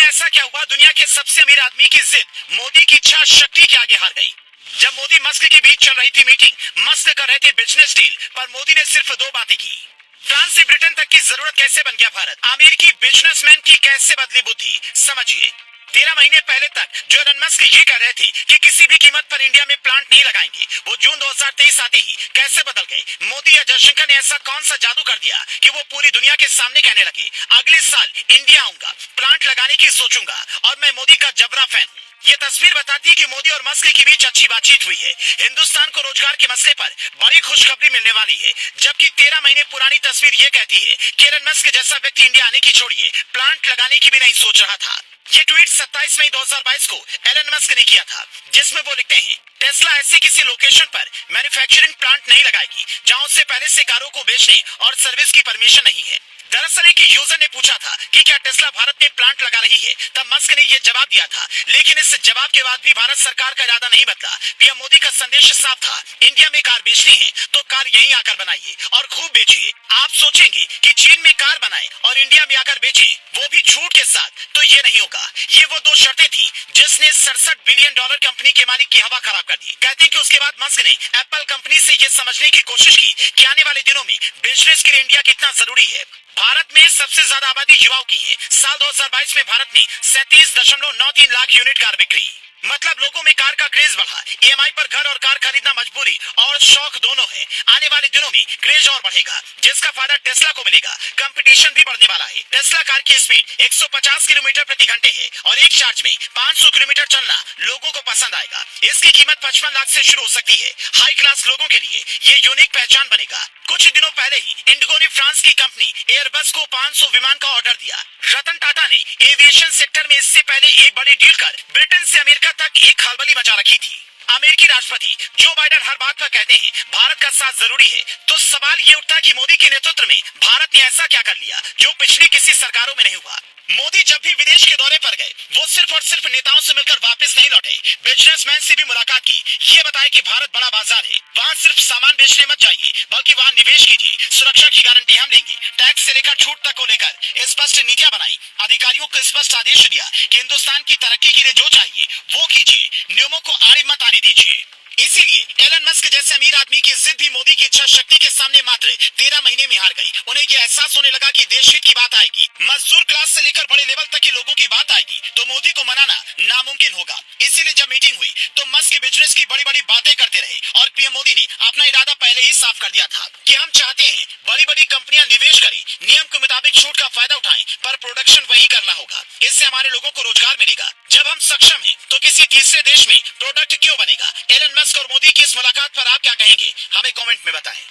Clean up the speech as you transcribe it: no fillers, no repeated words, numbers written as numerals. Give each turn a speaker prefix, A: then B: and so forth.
A: ऐसा क्या हुआ, दुनिया के सबसे अमीर आदमी की जिद मोदी की इच्छा शक्ति के आगे हार गई। जब मोदी मस्क के बीच चल रही थी मीटिंग, मस्क कर रहे थे बिजनेस डील, पर मोदी ने सिर्फ दो बातें की। फ्रांस से ब्रिटेन तक की जरूरत कैसे बन गया भारत, अमेरिकी बिजनेसमैन की कैसे बदली बुद्धि, समझिए। 13 महीने पहले तक जो एलन मस्क ये कह रहे थे कि किसी भी कीमत पर इंडिया में प्लांट नहीं लगाएंगे, वो जून 2023 आते ही कैसे बदल गए। मोदी या जयशंकर ने ऐसा कौन सा जादू कर दिया कि वो पूरी दुनिया के सामने कहने लगे, अगले साल इंडिया आऊंगा, प्लांट लगाने की सोचूंगा और मैं मोदी का जबरा फैन हूँ। ये तस्वीर बताती है कि मोदी और मस्क के बीच अच्छी बातचीत हुई है। हिंदुस्तान को रोजगार के मसले पर बड़ी खुशखबरी मिलने वाली है, जबकि 13 महीने पुरानी तस्वीर ये कहती है कि एलन मस्क जैसा व्यक्ति इंडिया आने की छोड़िए, प्लांट लगाने की भी नहीं सोच रहा था। ये ट्वीट 27 मई 2022 को एलन मस्क ने किया था, जिसमें वो लिखते हैं, टेस्ला ऐसे किसी लोकेशन पर मैन्युफैक्चरिंग प्लांट नहीं लगाएगी जहां उससे पहले से कारों को बेचने और सर्विस की परमिशन नहीं है। दरअसल एक यूजर ने पूछा था कि क्या टेस्ला भारत में प्लांट लगा रही है, तब मस्क ने यह जवाब दिया था। लेकिन इस जवाब के बाद भी भारत सरकार का इरादा नहीं बदला। पीएम मोदी का संदेश साफ था, इंडिया में कार बेचनी है तो कार यहीं आकर बनाइए और खूब बेचिए। आप सोचेंगे कि चीन में कार बनाए और इंडिया में आकर बेचें, वो भी छूट के साथ, तो ये नहीं होगा। ये वो दो शर्तें थी जिसने 67 बिलियन डॉलर कंपनी के मालिक की हवा खराब कर दी। कहते हैं कि उसके बाद मस्क ने एप्पल कंपनी से ये समझने की कोशिश की कि आने वाले दिनों में बिजनेस के लिए इंडिया कितना जरूरी है। भारत में सबसे ज्यादा आबादी युवाओं की है। साल 2022 में भारत में 37.93 लाख यूनिट कार बिक्री, मतलब लोगों में कार का क्रेज बढ़ा। ईएमआई पर घर और कार खरीदना मजबूरी और शौक दोनों है। आने वाले दिनों में क्रेज और बढ़ेगा, जिसका फायदा टेस्ला को मिलेगा। कंपटीशन भी बढ़ने वाला है। टेस्ला कार की स्पीड 150 किलोमीटर प्रति घंटे है और एक चार्ज में 500 किलोमीटर चलना लोगों को पसंद आएगा। इसकी कीमत 55 लाख से शुरू हो सकती है। हाई क्लास लोगों के लिए ये यूनिक पहचान बनेगा। कुछ दिनों पहले ही इंडिगो ने फ्रांस की कंपनी एयरबस को 500 विमान का ऑर्डर दिया। रतन टाटा ने एविएशन सेक्टर में इससे पहले एक बड़ी डील कर ब्रिटेन से अमेरिका तक एक खलबली मचा रखी थी। अमेरिकी राष्ट्रपति जो बाइडेन हर बात पर कहते हैं भारत का साथ जरूरी है, तो सवाल ये उठता है कि मोदी के नेतृत्व में भारत ने ऐसा क्या कर लिया जो पिछली किसी सरकारों में नहीं हुआ। मोदी जब भी विदेश के दौरे पर गए, वो सिर्फ और सिर्फ नेताओं से मिलकर वापस नहीं लौटे, बिजनेसमैन से भी मुलाकात की। ये बताया कि भारत बड़ा बाजार है, वहाँ सिर्फ सामान बेचने मत जाइए, बल्कि वहाँ निवेश कीजिए। सुरक्षा की गारंटी हम लेंगे। टैक्स से लेकर छूट तक को लेकर स्पष्ट नीतियां बनाई। अधिकारियों को स्पष्ट आदेश दिया कि हिंदुस्तान की तरक्की के लिए जो चाहिए वो कीजिए, नियमों को आड़े मत आने दीजिए। इसीलिए एलन मस्क जैसे अमीर आदमी की जिद भी मोदी की इच्छा शक्ति के सामने मात्र 13 महीने में हार गई। उन्हें यह एहसास होने लगा कि देश हित की बात आएगी, मजदूर क्लास से लेकर बड़े लेवल तक के लोगों की बात आएगी, तो मोदी को मनाना नामुमकिन होगा। इसीलिए जब मीटिंग हुई तो मस्क बिजनेस की बड़ी बड़ी बातें करते रहे और पीएम मोदी ने अपना इरादा पहले ही साफ कर दिया था कि हम चाहते हैं बड़ी बड़ी कंपनियां निवेश करें, नियम के मुताबिक छूट का फायदा उठाएं, पर प्रोडक्शन वही करना होगा। इससे हमारे लोगों को रोजगार मिलेगा। जब हम सक्षम हैं, तो किसी तीसरे देश में प्रोडक्ट क्यों बनेगा। एलन मस्क और मोदी की इस मुलाकात पर आप क्या कहेंगे, हमें कमेंट में बताएं।